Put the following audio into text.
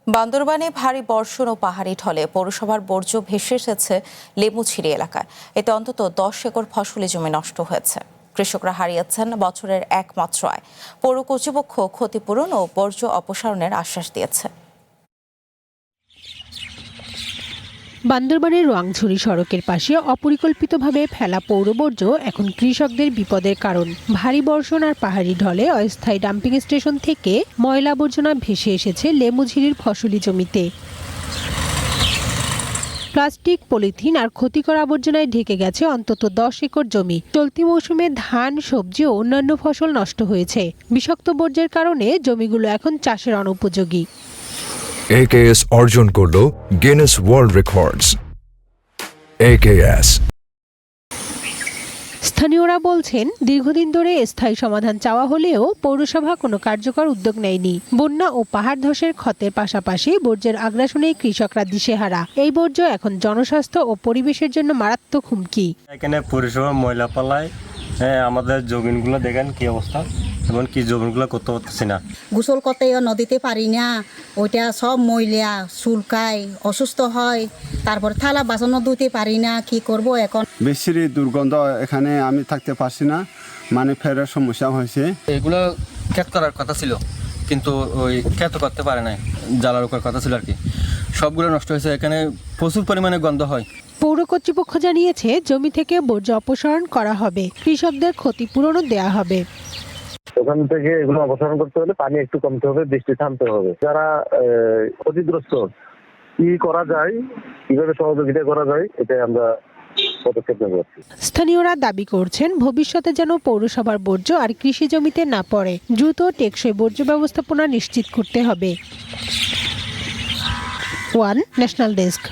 বান্দরবানে ভারী বর্ষণ ও পাহাড়ি ঢলে পৌরসভার বর্জ্য ভেসে এসেছে লেবুছিড়ি এলাকায়। এতে অন্তত 10 একর ফসলি জমি নষ্ট হয়েছে। কৃষকরা হারিয়েছেন বছরের একমাত্র আয়। পৌর কর্তৃপক্ষ ক্ষতিপূরণ ও বর্জ্য অপসারণের আশ্বাস দিয়েছে। বান্দরবানের রোয়াংছড়ি সড়কের পাশে অপরিকল্পিতভাবে ফেলা পৌরবর্জ্য এখন কৃষকদের বিপদের কারণ। ভারী বর্ষণ আর পাহাড়ি ঢলে অস্থায়ী ডাম্পিং স্টেশন থেকে ময়লা আবর্জনা ভেসে এসেছে লেমুঝিরির ফসলি জমিতে। প্লাস্টিক, পলিথিন আর ক্ষতিকর আবর্জনায় ঢেকে গেছে অন্তত 10 একর জমি। চলতি মৌসুমে ধান, সবজি ও অন্যান্য ফসল নষ্ট হয়েছে। বিষাক্ত বর্জ্যের কারণে জমিগুলো এখন চাষের অনুপযোগী। AKS অর্জন করল গিনেস ওয়ার্ল্ড রেকর্ডস। AKS। স্থানীয়রা বলছেন, দীর্ঘদিন ধরে স্থায়ী সমাধান চাওয়া হলেও পৌরসভা কোনো কার্যকর উদ্যোগ নেয়নি। বন্যা ও পাহাড় ধসের ক্ষতের পাশাপাশি বর্জ্যের আগ্রাসনেই কৃষকরা দিশেহারা। এই বর্জ্য এখন জনস্বাস্থ্য ও পরিবেশের জন্য মারাত্মক হুমকি। এখানে পৌরসভা ময়লা পালায়, আমাদের জমিনগুলো দেখেন কি অবস্থা, এবং কি জমিনগুলো করতে পারতেছি না। গোসল করতে নদীতে পারি না, ওইটা সব ময়লা চুলকায়, অসুস্থ হয়। তারপর থালা বাসনও ধুতে পারি না, কি করব এখন। বেশির দুর্গন্ধ, এখানে আমি থাকতে পারছি না, মানে ফেরার সমস্যা হয়েছে। এগুলো ক্ষেত করার কথা ছিল, কিন্তু ওই ক্ষেত করতে পারে নাই, জ্বালার উপর কথা ছিল আর কি। সবগুলো নষ্ট হয়েছে, এখানে প্রচুর পরিমাণে গন্ধ হয়। পৌর কর্তৃপক্ষ জানিয়েছে, জমি থেকে বর্জ্য অপসারণ করা হবে, কৃষকদের ক্ষতিপূরণও দেয়া হবে। ওখান থেকে এগুলো অপসারণ করতে হলে পানি একটু কমতে হবে, বৃষ্টি থামতে হবে। যারা ক্ষতিগ্রস্ত, কি করা যায়, কিভাবে সহযোগিতা করা যায়, এটাই আমরা পদক্ষেপ নেব। স্থানীয়রা দাবি করছেন, ভবিষ্যতে যেন পৌরসভার বর্জ্য আর কৃষি জমিতে না পড়ে। দ্রুত টেকসই বর্জ্য ব্যবস্থাপনা নিশ্চিত করতে হবে। One national desk.